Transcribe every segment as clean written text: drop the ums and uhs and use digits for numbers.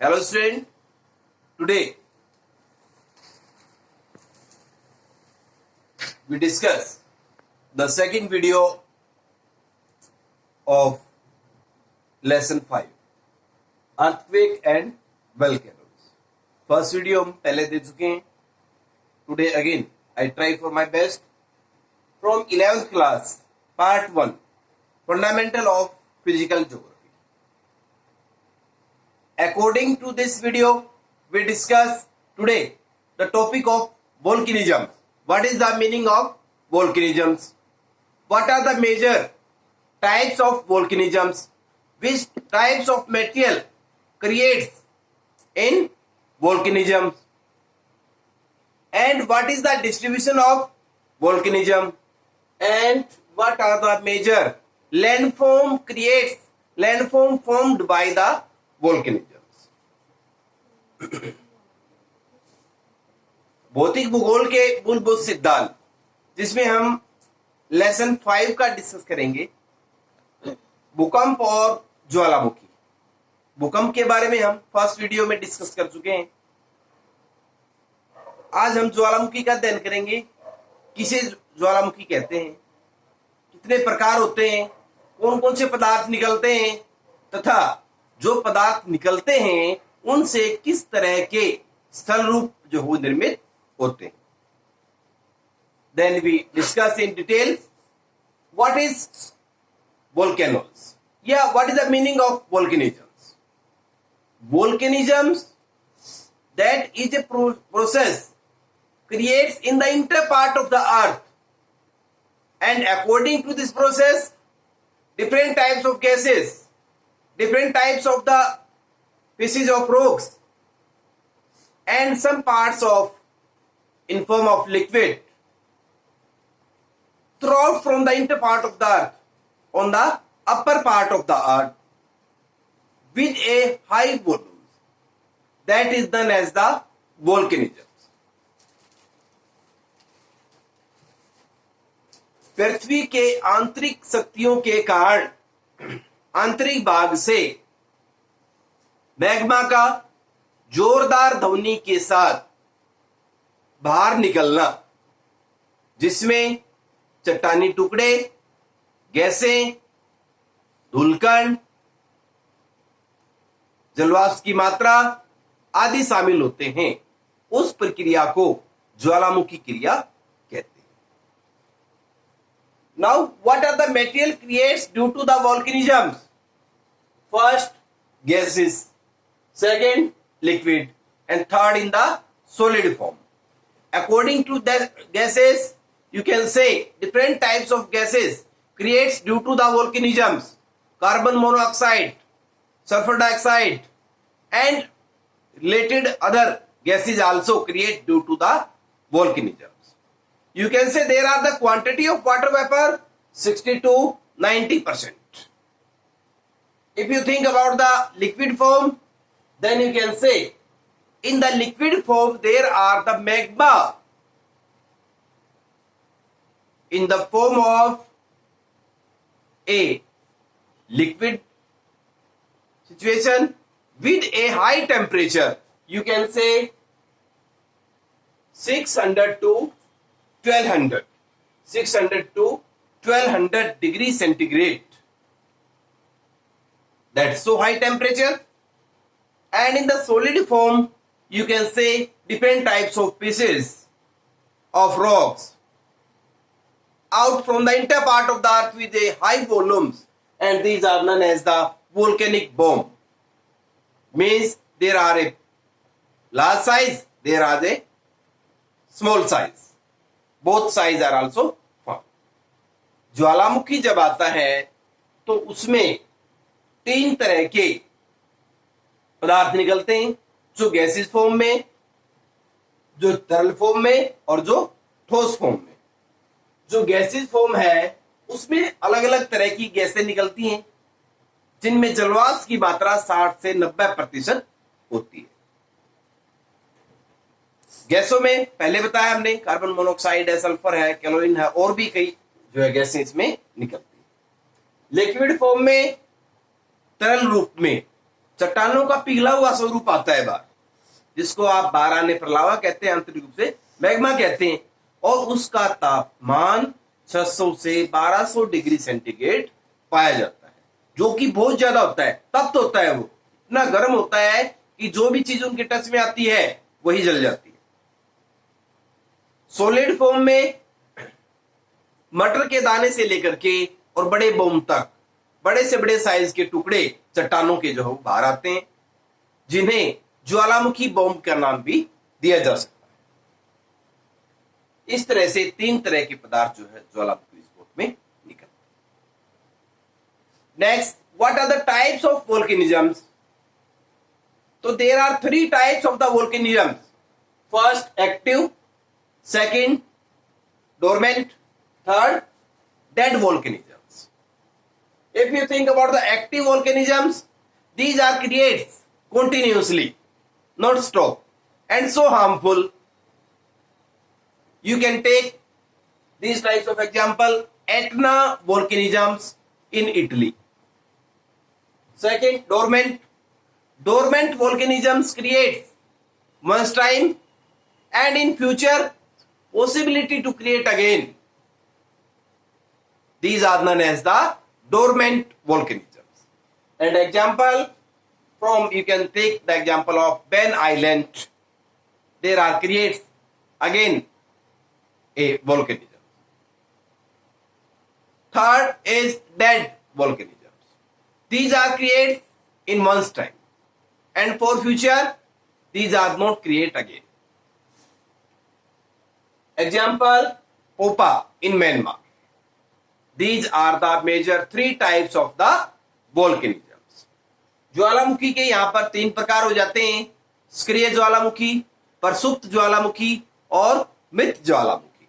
Hello student, today we discuss the second video of lesson 5 earthquake and volcanoes. First video हम पहले दे चुके हैं. Today again I try for my best from 11th class part 1 fundamental of physical geography. According to this video, we discuss today the topic of volcanism. What is the meaning of volcanisms? What are the major types of volcanisms? Which types of material creates in volcanism? And what is the distribution of volcanism? And what are the major landform formed by the volcanisms? भौतिक भूगोल के मूलभूत सिद्धांत, जिसमें हम lesson 5 का discuss करेंगे. भूकंप और ज्वालामुखी. भूकंप के बारे में हम फर्स्ट वीडियो में डिस्कस कर चुके हैं. आज हम ज्वालामुखी का अध्ययन करेंगे. किसे ज्वालामुखी कहते हैं, कितने प्रकार होते हैं, कौन कौन से पदार्थ निकलते हैं, तथा जो पदार्थ निकलते हैं उनसे किस तरह के स्थल रूप जो हो निर्मित होते हैं. Then we discuss in detail what is volcanoes. Yeah, what is the meaning of volcanisms? Volcanisms, that is a process creates in the inner part of the earth, and according to this process different types of gases, different types of the pieces of rocks, and some parts of in form of liquid throughout from the inner part of the earth on the upper part of the earth with a high volume, that is known as the volcanisms. पृथ्वी के आंतरिक शक्तियों के कारण आंतरिक भाग से magma का जोरदार ध्वनि के साथ बाहर निकलना, जिसमें चट्टानी टुकड़े, गैसें, धूलकण, जलवाष्प की मात्रा आदि शामिल होते हैं, उस प्रक्रिया को ज्वालामुखी क्रिया कहते हैं. Now, what are the material creates due to the volcanisms? First, gases. Second, liquid. And third, in the solid form. According to the gases, you can say different types of gases creates due to the volcanisms. Carbon monoxide, sulfur dioxide, and related other gases also create due to the volcanisms. You can say there are the quantity of water vapor 60 to 90%. If you think about the liquid form, then you can say in the liquid form there are the magma in the form of a liquid situation with a high temperature. You can say 600 to 1200 to 1200 degrees centigrade. That's so high temperature. And in the solid form, you can say different types of pieces of rocks out from the inner part of the earth with a high volumes, and these are known as the volcanic bomb. Means there are a large size, there are a small size. Both size are also found. ज्वालामुखी जब आता है तो उसमें 3 तरह के पदार्थ निकलते हैं, जो गैसेस फॉर्म में, जो तरल फॉर्म में, और जो ठोस फॉर्म में. जो गैसेस फॉर्म है उसमें अलग अलग तरह की गैसें निकलती हैं, जिनमें जलवाष्प की मात्रा 60 से 90% होती है. गैसों में पहले बताया हमने, कार्बन मोनोऑक्साइड है, सल्फर है, क्लोरीन है, और भी कई जो है गैसें इसमें निकलती है. लिक्विड फॉर्म में, तरल रूप में चट्टानों का पिघला हुआ स्वरूप आता है बाहर, जिसको आप बाराने प्रलावा कहते हैं, आंतरिक रूप से मैग्मा कहते हैं, और उसका तापमान 600 से 1200 डिग्री सेंटीग्रेड पाया जाता है, जो कि बहुत ज्यादा होता है। तप्त होता है, वो इतना गर्म होता है कि जो भी चीज उनके टच में आती है वही जल जाती है। सॉलिड फॉर्म में मटर के दाने से लेकर के और बड़े बम तक बड़े से बड़े साइज के टुकड़े चट्टानों के जो है बाहर आते हैं, जिन्हें ज्वालामुखी बॉम्ब का नाम भी दिया जा सकता है। इस तरह से 3 तरह के पदार्थ जो है ज्वालामुखी विस्फोट में निकलते हैं। Next, what are the types of volcanisms? तो there are 3 types of the volcanisms. First active, second dormant, third dead volcanisms. If you think about the active volcanisms, these are created continuously, not stop, and so harmful. You can take these types of example: Etna volcanisms in Italy. Second, dormant volcanisms create once time and in future possibility to create again. These are known as the dormant volcanisms. And example from, you can take the example of Ben Island. There are creates again a volcanism. Third is dead volcanisms. These are created in once time, and for future these are not create again. Example, Popa in Myanmar. These are the major 3 types of the volcanisms. ज्वालामुखी के यहां पर 3 प्रकार हो जाते हैं: सक्रिय ज्वालामुखी, प्रसुप्त ज्वालामुखी और मृत ज्वालामुखी।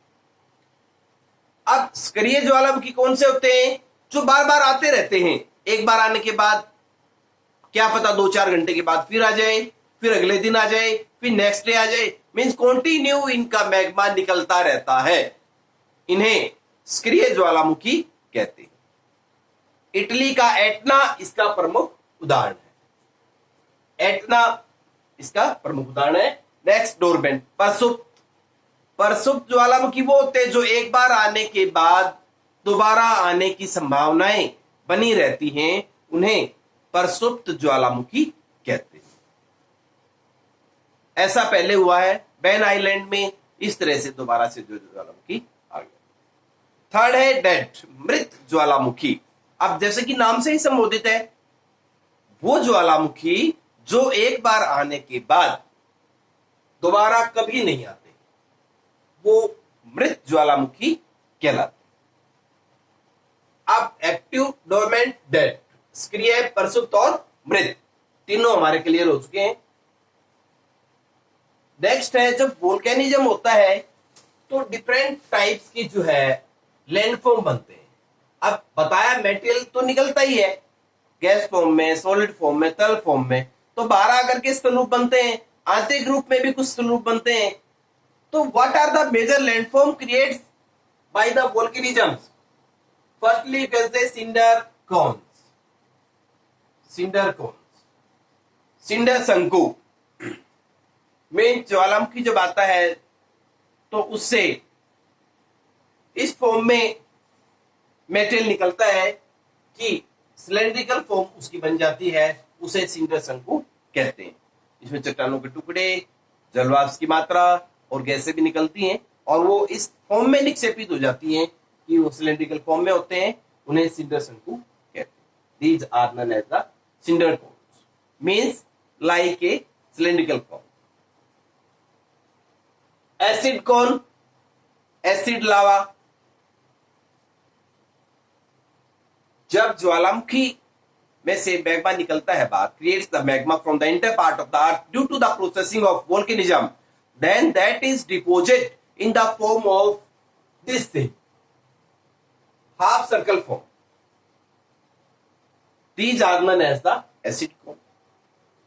अब सक्रिय ज्वालामुखी कौन से होते हैं? जो बार बार आते रहते हैं। एक बार आने के बाद क्या पता 2-4 घंटे के बाद फिर आ जाए, फिर अगले दिन आ जाए, फिर नेक्स्ट डे आ जाए, मीन्स कॉन्टिन्यू इनका मैग्मा निकलता रहता है। इन्हें सक्रिय ज्वालामुखी कहते हैं। इटली का एटना इसका प्रमुख उदाहरण है। एटना इसका प्रमुख उदाहरण है। नेक्स्ट, डोरमेंट, प्रसुप्त ज्वालामुखी वो होते हैं जो एक बार आने के बाद दोबारा आने की संभावनाएं बनी रहती हैं, उन्हें प्रसुप्त ज्वालामुखी कहते हैं। ऐसा पहले हुआ है बेन आइलैंड में, इस तरह से दोबारा से जो ज्वालामुखी आ गया। थर्ड है डेड, मृत ज्वालामुखी। अब जैसे कि नाम से ही संबोधित है, वो ज्वालामुखी जो एक बार आने के बाद दोबारा कभी नहीं आते, वो मृत ज्वालामुखी कहलाते। अब एक्टिव, डोरमेंट, डेड, सक्रिय, प्रसुप्त और मृत, तीनों हमारे क्लियर हो चुके हैं। नेक्स्ट है, जब वोल्केनिज्म होता है तो डिफरेंट टाइप्स की जो है लैंडफॉर्म बनते हैं। अब बताया मेटेरियल तो निकलता ही है, गैस फॉर्म में, सॉलिड फॉर्म में, तरल फॉर्म में। तो 12 करके स्थलरूप बनते हैं, आंतरिक रूप में भी कुछ स्थलरूप बनते हैं। तो what are the major landform creates by the volcanisms? Firstly you can say cinder cones, cinder शंकु। मेन ज्वालामुखी जब आता है तो उससे इस फॉर्म में मेटेरियल निकलता है कि सिलेंड्रिकल फॉर्म उसकी बन जाती है, उसे सिंडर शंकु कहते हैं। इसमें चट्टानों के टुकड़े, जलवाष्प की मात्रा और गैसें भी निकलती हैं, और वो इस फॉर्म में निक्षेपित हो जाती हैं कि वो सिलेंड्रिकल फॉर्म में होते हैं, उन्हें सिंडर शंकु कहते हैं। These are known as the cinder cones, means like a cylindrical form. Acid cone, acid lava. जब ज्वालामुखी में से मैग्मा निकलता है बाहर, creates the magma from the inter part of the earth due to the processing of volcanism, then that is deposit in the form of this thing, half circle form. These are known as the acid cone.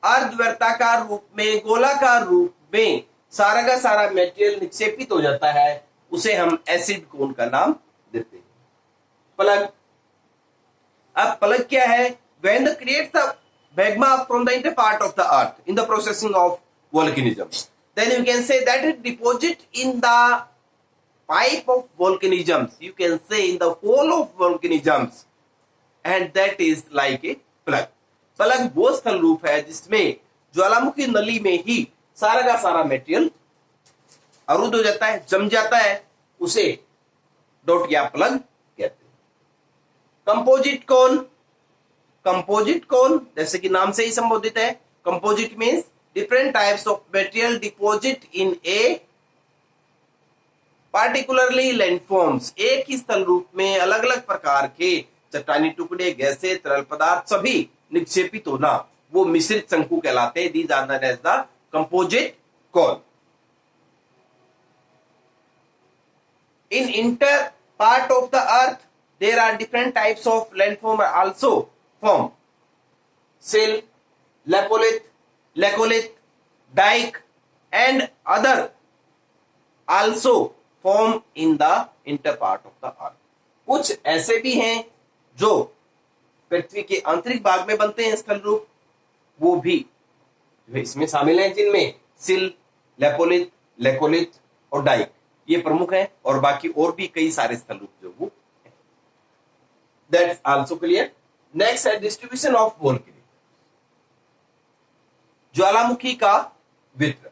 अर्धवृत्ताकार रूप में, गोलाकार रूप में सारा का सारा material निक्षेपित हो जाता है, उसे हम एसिड कोन का नाम देते हैं। प्लग। अब प्लग क्या है? When the creates the magma from the inner part of the earth in the processing of volcanism. Then you can say that it deposit in the pipe of volcanisms. You can say in the hole of volcanisms, and that is like a plug. Plug वो स्थल रूप है जिसमें ज्वालामुखी नली में ही सारा का सारा मेटेरियल अवरुद्ध हो जाता है, जम जाता है, उसे डॉट या प्लग कहते हैं. कंपोजिट कोन, कंपोजिट कोन जैसे कि नाम से ही संबोधित है. Composite means different types of material deposit in A particularly landforms. एक ही स्थल रूप में अलग अलग प्रकार के चट्टानी टुकड़े, गैसें, तरल पदार्थ सभी निक्षेपित होना, वो मिश्रित शंकु कहलाते हैं. These are known as the composite cone. In inter part of the earth, there are different types of landform also formed. Sill, lapolith, laccolith, dike, and other also form in the inter part of the earth. कुछ ऐसे भी हैं जो पृथ्वी के आंतरिक भाग में बनते हैं स्थल रूप, वो भी इसमें शामिल हैं, जिनमें सिल, लेपोलिथ, लेकोलिथ और डाइक ये प्रमुख हैं, और बाकी और भी कई सारे स्थल रूप जो वो हैं. That's also clear. नेक्स्ट है डिस्ट्रीब्यूशन ऑफ वोल्केनिक. ज्वालामुखी का वितरण.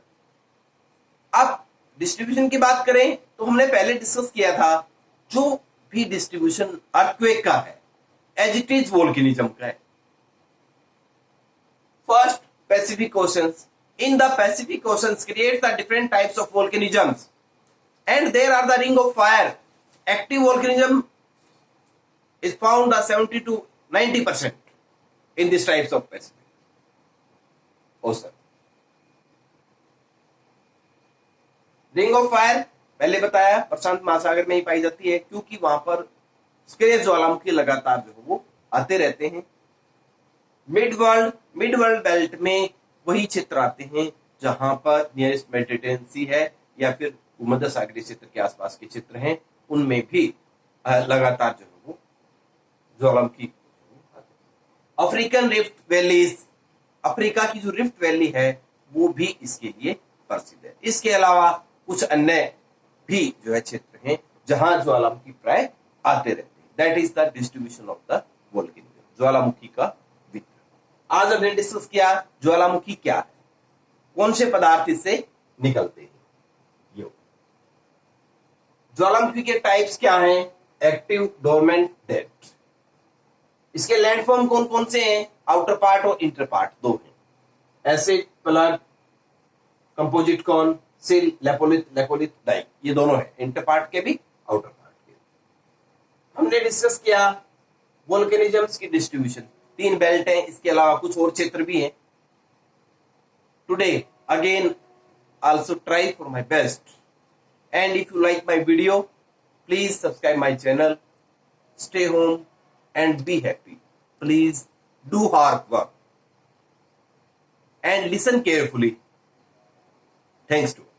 अब डिस्ट्रीब्यूशन की बात करें तो हमने पहले डिस्कस किया था, जो भी डिस्ट्रीब्यूशन अर्थक्वेक का है एज इट इज वोल्केनिज्म का है. First, Pacific oceans. In the Pacific oceans create the different types of volcanisms, and there are the ring of fire. Active volcanism is found 70 to 90% in these types of Pacific Ocean. Ring of fire पहले बताया प्रशांत महासागर में ही पाई जाती है, क्योंकि वहां पर सक्रिय ज्वालामुखी लगातार जो है वो आते रहते हैं. मिड वर्ल्ड बेल्ट में वही क्षेत्र आते हैं जहां पर नियरेस्ट मेडिटेरेनियन सी है या फिर भूमध्य सागरीय क्षेत्र के आसपास के क्षेत्र हैं, उनमें भी लगातार जो है वो ज्वालामुखी. अफ्रीकन रिफ्ट वैलीज, अफ्रीका की जो रिफ्ट वैली है वो भी इसके लिए प्रसिद्ध है. इसके अलावा कुछ अन्य भी जो है क्षेत्र हैं जहां ज्वालामुखी प्राय आते रहते हैं. That is the distribution of the volcanism, ज्वालामुखी का वितरण. आज हमने डिस्कस किया ज्वालामुखी क्या है, कौन से पदार्थ इससे निकलते हैं. ज्वालामुखी के टाइप्स क्या हैं? Active, dormant, dead. इसके लैंडफॉर्म कौन कौन से हैं? आउटर पार्ट और इंटर पार्ट दो हैं. एसिड, प्लग, कंपोजिट कोन, सिल, लेपोलिथ, लेकोलिथ, डाइक, ये दोनों हैं, इंटर पार्ट के भी आउटर पार्ट के. हमने डिस्कस किया वोल्केनिज्म्स की डिस्ट्रीब्यूशन. 3 बेल्ट हैं, इसके अलावा कुछ और क्षेत्र भी हैं. Today again also try for my best. And if you like my video, please subscribe my channel. Stay home and be happy. Please do hard work and listen carefully. Thanks to